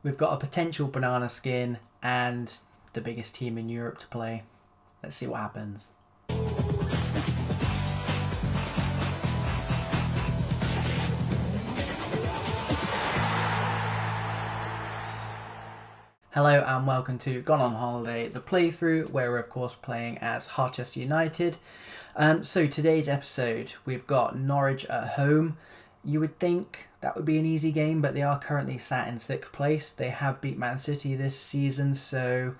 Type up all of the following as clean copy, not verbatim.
We've got a potential banana skin and the biggest team in Europe to play. Let's see what happens. Hello and welcome to Gone on Holiday, the playthrough where we're of course playing as Harchester United. So today's episode, we've got Norwich at home. You would think that would be an easy game, but they are currently sat in 6th place. They have beat Man City this season, so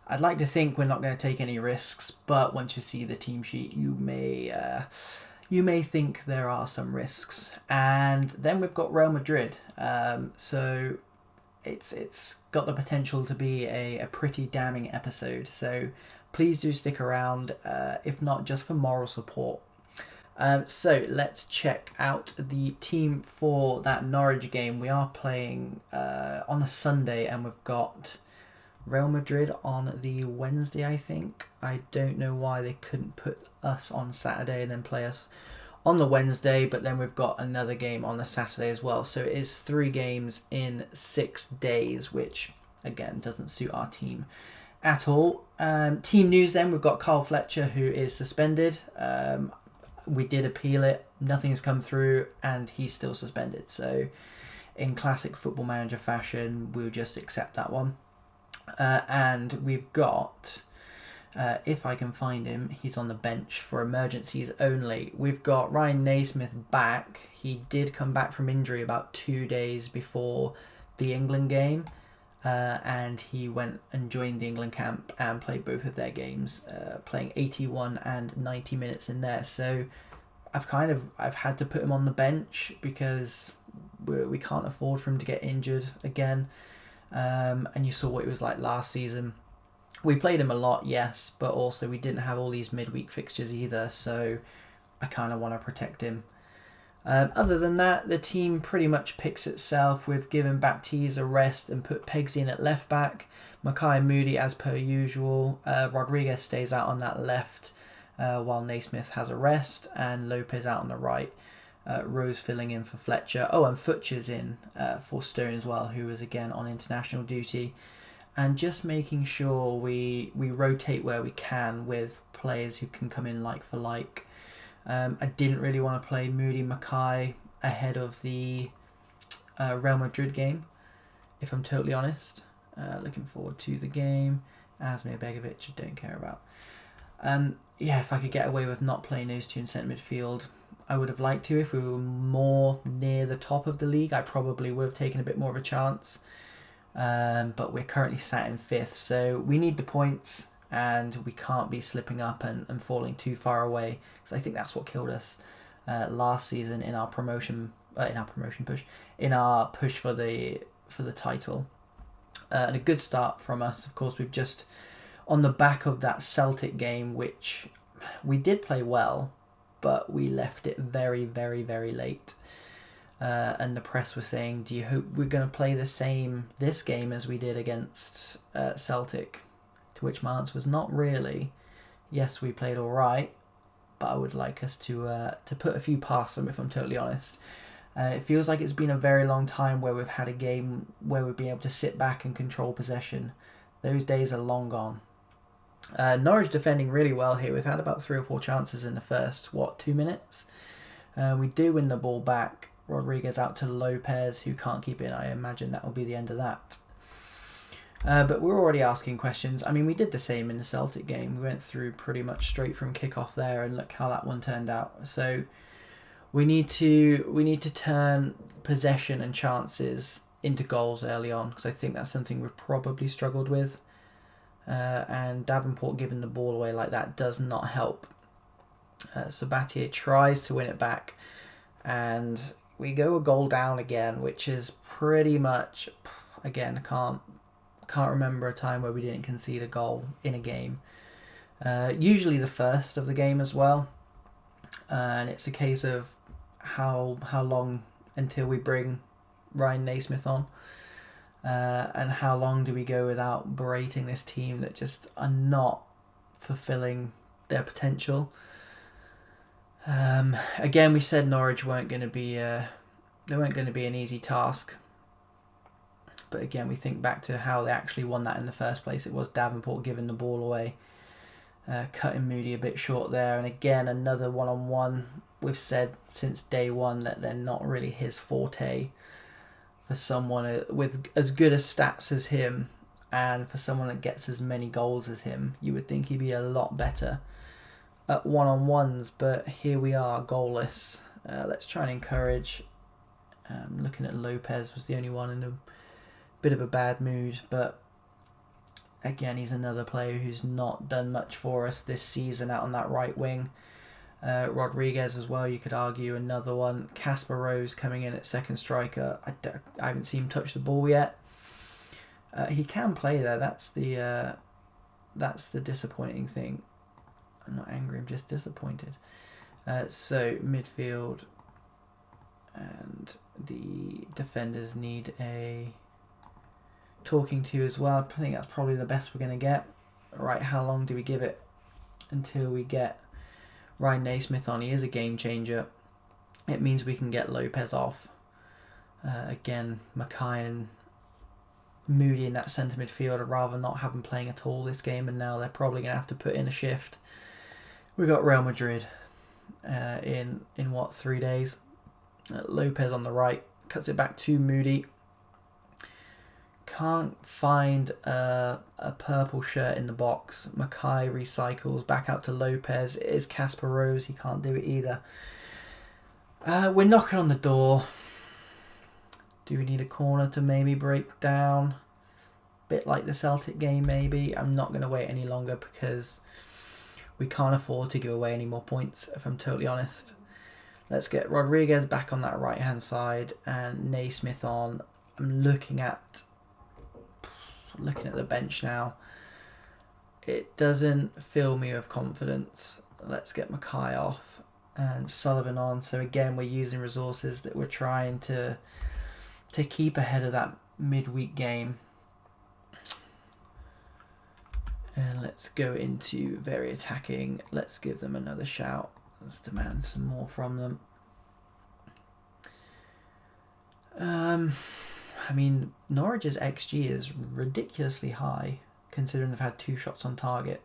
I'd like to think we're not going to take any risks, but once you see the team sheet, you may think there are some risks. And then we've got Real Madrid. So it's got the potential to be a pretty damning episode. So please do stick around, if not just for moral support. So let's check out the team for that Norwich game. We are playing on a Sunday and we've got Real Madrid on the Wednesday, I think. I don't know why they couldn't put us on Saturday and then play us on the Wednesday, but then we've got another game on the Saturday as well. So it is 3 games in 6 days, which again doesn't suit our team at all. Team news then, we've got Carl Fletcher, who is suspended. We did appeal it, nothing has come through, and he's still suspended. So in classic Football Manager fashion, we'll just accept that one. And we've got, if I can find him, he's on the bench for emergencies only. We've got Ryan Naismith back. He did come back from injury about 2 days before the England game. And he went and joined the England camp and played both of their games, playing 81 and 90 minutes in there. So I've had to put him on the bench because we can't afford for him to get injured again. And you saw what it was like last season. We played him a lot, yes, but also we didn't have all these midweek fixtures either, so I kind of want to protect him. Other than that, the team pretty much picks itself. We've given Baptiste a rest and put Pegs in at left back. Mackay and Moody as per usual. Rodriguez stays out on that left while Naismith has a rest, and Lopez out on the right. Rose filling in for Fletcher. Oh, and Futcher's in for Stone as well, who is again on international duty. And just making sure we rotate where we can with players who can come in like for like. I didn't really want to play Moody Mackay ahead of the Real Madrid game, if I'm totally honest. Looking forward to the game. Asmir Begovic, I don't care about. If I could get away with not playing those two in centre midfield, I would have liked to. If we were more near the top of the league, I probably would have taken a bit more of a chance. But we're currently sat in 5th, so we need the points. And we can't be slipping up and falling too far away, because I think that's what killed us last season in our push for the title. And a good start from us. Of course, we've just on the back of that Celtic game, which we did play well, but we left it very, very, very late. And the press was saying, "Do you hope we're going to play the same this game as we did against Celtic?" Which my answer was not really. Yes, we played all right, but I would like us to put a few past them, if I'm totally honest. It feels like it's been a very long time where we've had a game where we've been able to sit back and control possession. Those days are long gone. Norwich defending really well here. We've had about 3 or 4 chances in the first, 2 minutes? We do win the ball back. Rodriguez out to Lopez, who can't keep it. I imagine that will be the end of that. But we're already asking questions. I mean, we did the same in the Celtic game. We went through pretty much straight from kickoff there, and look how that one turned out. So we need to turn possession and chances into goals early on, because I think that's something we've probably struggled with. And Davenport giving the ball away like that does not help. Sabatier tries to win it back, and we go a goal down again, which is pretty much, again, can't remember a time where we didn't concede a goal in a game. Usually the first of the game as well. And it's a case of how long until we bring Ryan Naismith on. And how long do we go without berating this team that just are not fulfilling their potential. Again, we said Norwich weren't going to be an easy task. But again, we think back to how they actually won that in the first place. It was Davenport giving the ball away, cutting Moody a bit short there. And again, another one-on-one. We've said since day one that they're not really his forte. For someone with as good as stats as him, and for someone that gets as many goals as him, you would think he'd be a lot better at one-on-ones. But here we are, goalless. Let's try and encourage. Looking at Lopez was the only one in a bit of a bad mood, but again, he's another player who's not done much for us this season out on that right wing. Rodriguez as well, you could argue, another one. Casper Rose coming in at second striker. I haven't seen him touch the ball yet. He can play there. That's the disappointing thing. I'm not angry, I'm just disappointed. So midfield, and the defenders need a talking to as well. I think that's probably the best we're going to get. Right, how long do we give it until we get Ryan Naismith on? He is a game changer. It means we can get Lopez off. Again, Mackay and Moody in that centre midfield. I'd rather not have them playing at all this game, and now they're probably going to have to put in a shift. We've got Real Madrid in what, 3 days? Lopez on the right, cuts it back to Moody. Can't find a purple shirt in the box. Mackay recycles back out to Lopez. It is Casper Rose. He can't do it either. We're knocking on the door. Do we need a corner to maybe break down? Bit like the Celtic game maybe. I'm not going to wait any longer because we can't afford to give away any more points, if I'm totally honest. Let's get Rodriguez back on that right hand side and Naismith on. I'm looking at the bench now. It doesn't fill me with confidence. Let's get Mackay off and Sullivan on. So again, we're using resources that we're trying to keep ahead of that midweek game. And let's go into very attacking. Let's give them another shout. Let's demand some more from them. I mean, Norwich's XG is ridiculously high, considering they've had 2 shots on target.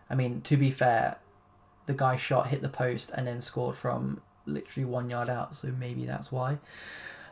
I mean, to be fair, the guy shot, hit the post, and then scored from literally 1 yard out, so maybe that's why.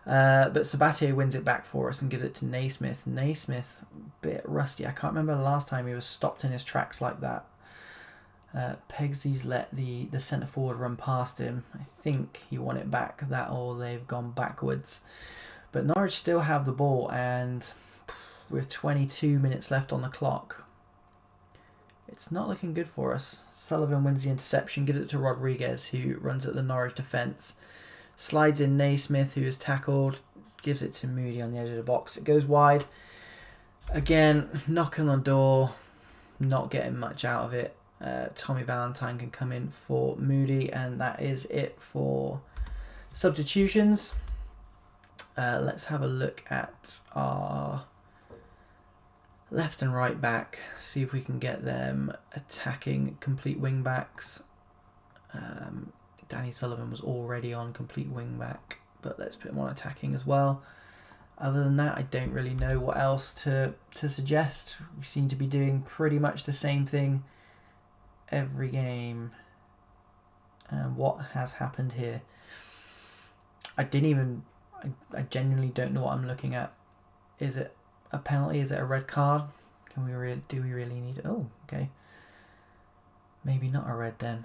But Sabatier wins it back for us and gives it to Naismith. Naismith, a bit rusty. I can't remember the last time he was stopped in his tracks like that. Pegsy's let the centre forward run past him. I think he won it back, that or they've gone backwards. But Norwich still have the ball, and with 22 minutes left on the clock, it's not looking good for us. Sullivan wins the interception, gives it to Rodriguez, who runs at the Norwich defence. Slides in Naismith, who is tackled, gives it to Moody on the edge of the box. It goes wide. Again, knocking on the door, not getting much out of it. Tommy Valentine can come in for Moody, and that is it for substitutions. Let's have a look at our left and right back, see if we can get them attacking complete wing backs. Danny Sullivan was already on complete wing back, but let's put him on attacking as well. Other than that, I don't really know what else to suggest. We seem to be doing pretty much the same thing every game. And what has happened here? I genuinely don't know what I'm looking at. Is it a penalty? Is it a red card? Do we really need it? Oh, okay. Maybe not a red then.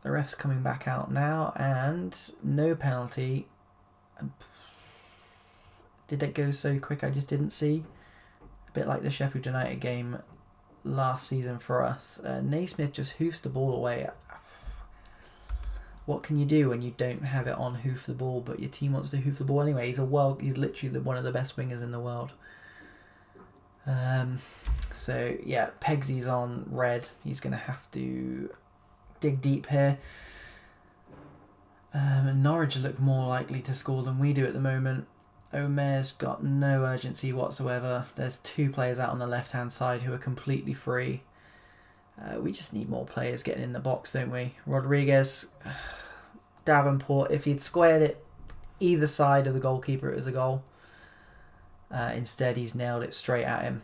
The ref's coming back out now, and no penalty. Did it go so quick I just didn't see? A bit like the Sheffield United game last season for us. Naismith just hoofs the ball away. What can you do when you don't have it on hoof the ball, but your team wants to hoof the ball anyway? He's literally one of the best wingers in the world. So yeah, Pegsy's on red. He's going to have to dig deep here. Norwich look more likely to score than we do at the moment. Omer's got no urgency whatsoever. There's 2 players out on the left-hand side who are completely free. We just need more players getting in the box, don't we? Rodriguez, Davenport, if he'd squared it either side of the goalkeeper, it was a goal. Instead, he's nailed it straight at him.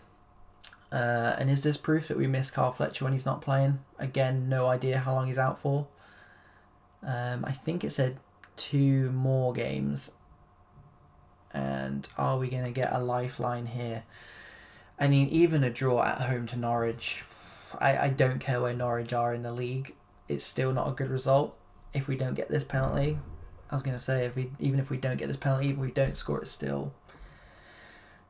And is this proof that we miss Carl Fletcher when he's not playing? Again, no idea how long he's out for. I think it said 2 more games. And are we going to get a lifeline here? I mean, even a draw at home to Norwich, I don't care where Norwich are in the league. It's still not a good result if we don't get this penalty. I was going to say, even if we don't get this penalty, even if we don't score, it's still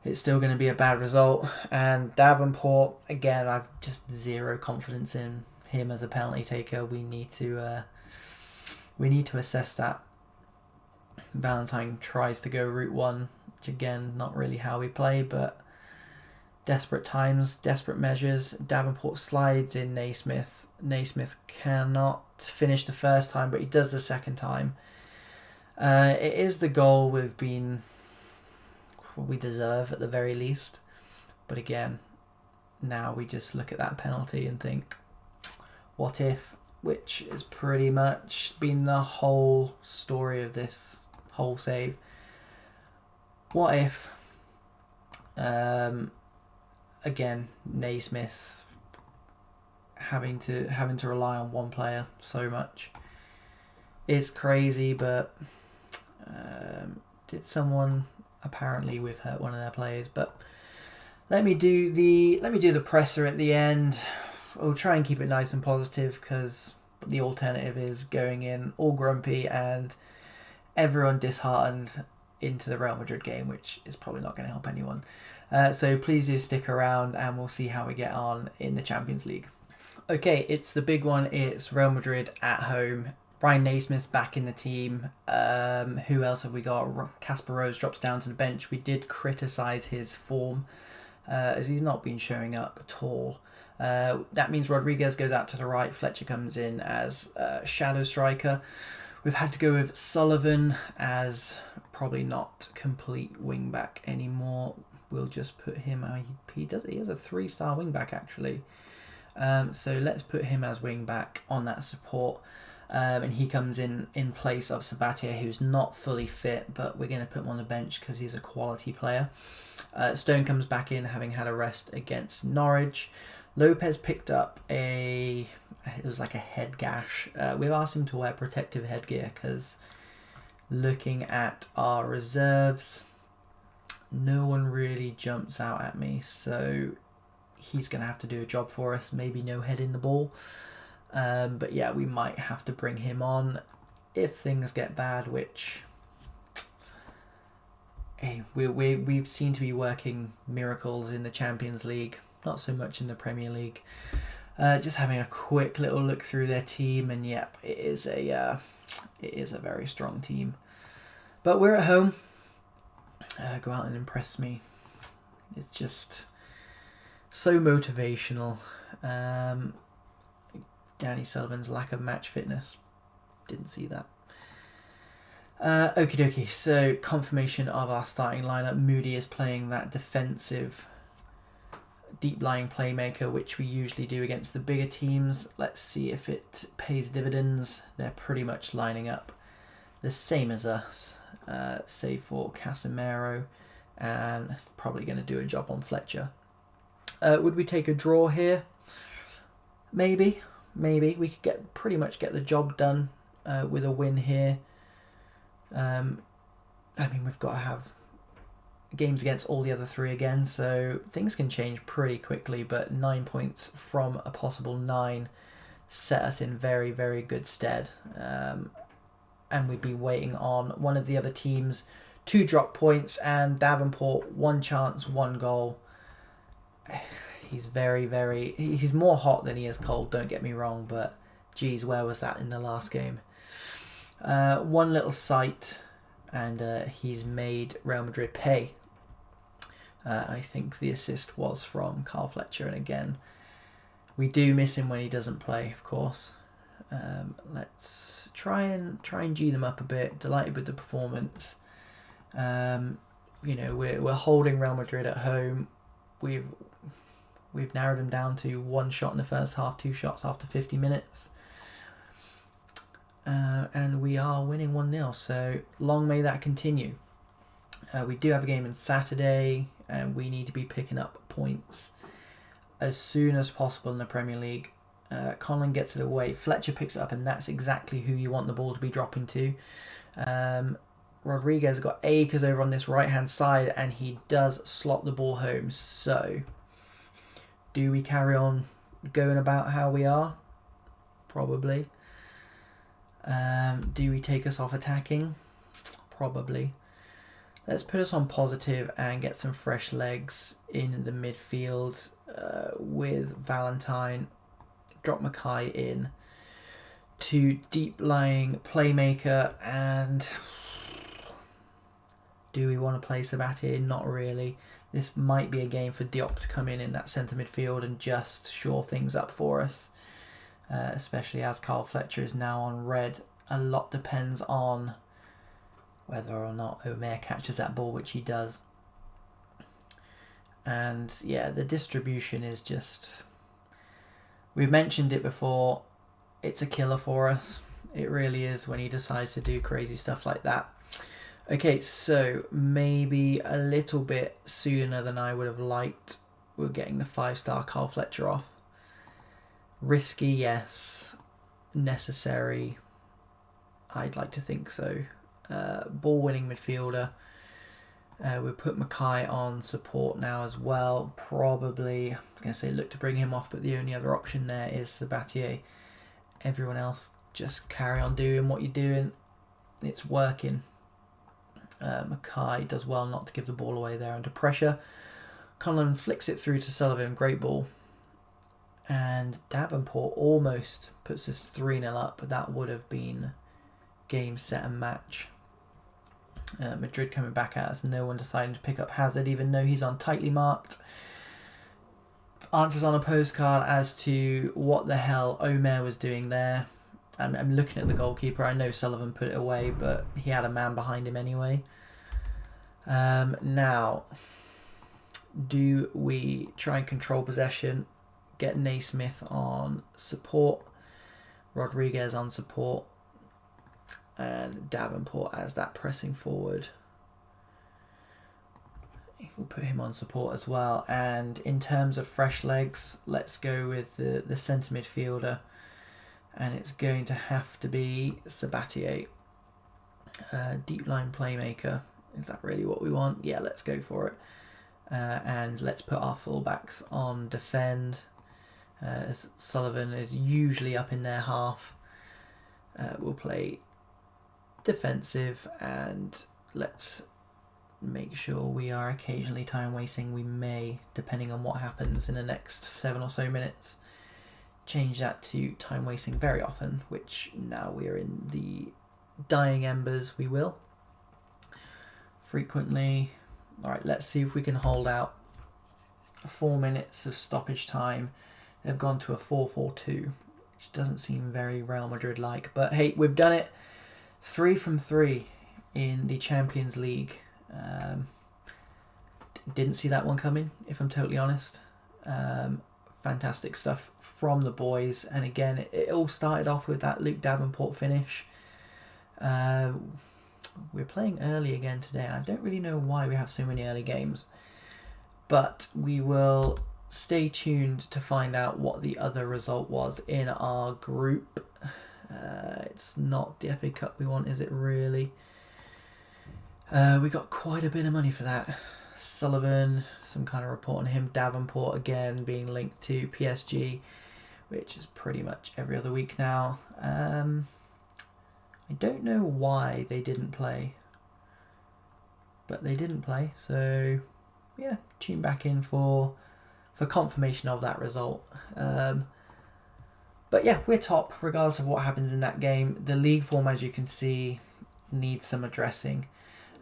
going to be a bad result. And Davenport, again, I've just zero confidence in him as a penalty taker. We need to assess that. Valentine tries to go route 1, which again, not really how we play, but desperate times, desperate measures. Davenport slides in Naismith. Naismith cannot finish the first time, but he does the second time. It is the goal we deserve at the very least. But again, now we just look at that penalty and think, what if? Which is pretty much been the whole story of this whole save. What if? Again, Naismith having to rely on one player so much. It's crazy, but did someone? Apparently we've hurt one of their players, but let me do the presser at the end. We'll try and keep it nice and positive, because the alternative is going in all grumpy and everyone disheartened into the Real Madrid game, which is probably not going to help anyone. So please do stick around and we'll see how we get on in the Champions League. Okay, it's the big one. It's Real Madrid at home. Ryan Naismith's back in the team. Who else have we got? Casper Rose drops down to the bench. We did criticise his form as he's not been showing up at all. That means Rodriguez goes out to the right. Fletcher comes in as shadow striker. We've had to go with Sullivan as probably not complete wing back anymore. We'll just put him. He has a 3-star wing back actually. So let's put him as wing back on that support. And he comes in place of Sabatier, who's not fully fit, but we're going to put him on the bench because he's a quality player. Stone comes back in, having had a rest against Norwich. Lopez picked up it was like a head gash. We've asked him to wear protective headgear because looking at our reserves, no one really jumps out at me. So he's going to have to do a job for us. Maybe no head in the ball. But yeah, we might have to bring him on if things get bad, which hey, we seem to be working miracles in the Champions League, not so much in the Premier League. Just having a quick little look through their team, and yep, it is a very strong team. But we're at home. Go out and impress me. It's just so motivational. Danny Sullivan's lack of match fitness. Didn't see that. Okie dokie. So confirmation of our starting lineup. Moody is playing that defensive deep-lying playmaker, which we usually do against the bigger teams. Let's see if it pays dividends. They're pretty much lining up the same as us, save for Casemiro, and probably going to do a job on Fletcher. Would we take a draw here? Maybe. We could pretty much get the job done with a win here. I mean, we've got to have games against all the other 3 again, so things can change pretty quickly, but 9 points from a possible 9 set us in very, very good stead. And we'd be waiting on one of the other teams to drop points, and Davenport, 1 chance, 1 goal. He's he's more hot than he is cold, don't get me wrong, but geez, where was that in the last game? 1 little sight, and he's made Real Madrid pay. I think the assist was from Carl Fletcher, and again, we do miss him when he doesn't play, of course. Let's try and G them up a bit. Delighted with the performance. We're holding Real Madrid at home. We've narrowed them down to 1 shot in the first half, 2 shots after 50 minutes. And we are winning 1-0, so long may that continue. We do have a game on Saturday, and we need to be picking up points as soon as possible in the Premier League. Conlon gets it away, Fletcher picks it up, and that's exactly who you want the ball to be dropping to. Rodriguez has got acres over on this right hand side, and he does slot the ball home. So do we carry on going about how we are? Probably. Do we take us off attacking? Probably. Let's put us on positive and get some fresh legs in the midfield with Valentine. Drop Mackay in to deep-lying playmaker. And do we want to play Sabatier? Not really. This might be a game for Diop to come in that centre midfield and just shore things up for us. Especially as Carl Fletcher is now on red. A lot depends on whether or not Omer catches that ball, which he does. And yeah, the distribution is just... We've mentioned it before. It's a killer for us. It really is when he decides to do crazy stuff like that. Okay, so maybe a little bit sooner than I would have liked. We're getting the 5-star Carl Fletcher off. Risky, yes. Necessary, I'd like to think so. Ball-winning midfielder. We'll put Mackay on support now as well. Probably, I was going to say look to bring him off, but the only other option there is Sabatier. Everyone else, just carry on doing what you're doing. It's working. Mackay does well not to give the ball away there under pressure. Conlon flicks it through to Sullivan. Great ball. And Davenport almost puts us 3-0 up, but that would have been game, set and match. Madrid coming back at us. No one deciding to pick up Hazard, even though he's on tightly marked. Answers on a postcard as to what the hell Omer was doing there. I'm looking at the goalkeeper. I know Sullivan put it away, but he had a man behind him anyway. Now, do we try and control possession? Get Naismith on support. Rodriguez on support. And Davenport as that pressing forward. We'll put him on support as well. And in terms of fresh legs, let's go with the centre midfielder. And it's going to have to be Sabatier. Deep line playmaker. Is that really what we want? Yeah, let's go for it. And let's put our fullbacks on defend. As Sullivan is usually up in their half. We'll play defensive, and let's make sure we are occasionally time wasting. We may, depending on what happens in the next 7 or so minutes, change that to time wasting very often, which now we're in the dying embers, we will. Frequently. Alright, let's see if we can hold out 4 minutes of stoppage time. They've gone to a 4-4-2, which doesn't seem very Real Madrid-like. But hey, we've done it. 3 from 3 in the Champions League. Didn't see that one coming, if I'm totally honest. Fantastic stuff from the boys. And again, it all started off with that Luke Davenport finish. We're playing early again today. I don't really know why we have so many early games. But we will stay tuned to find out what the other result was in our group. It's not the FA Cup we want, is it really? We got quite a bit of money for that. Sullivan, some kind of report on him. Davenport again being linked to PSG, which is pretty much every other week now. I don't know why they didn't play, but they didn't play. So yeah, tune back in for confirmation of that result. But yeah, we're top regardless of what happens in that game. The league form, as you can see, needs some addressing.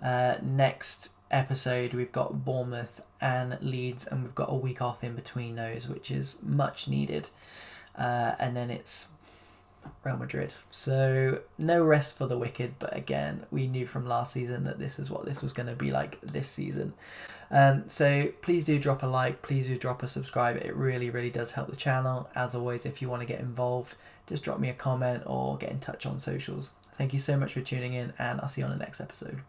Next episode, we've got Bournemouth and Leeds, and we've got a week off in between those, which is much needed. And then it's Real Madrid. So no rest for the wicked, but again, we knew from last season that this is what this was going to be like this season. So please do drop a like, please do drop a subscribe. It really, really does help the channel. As always, if you want to get involved, just drop me a comment or get in touch on socials. Thank you so much for tuning in, and I'll see you on the next episode.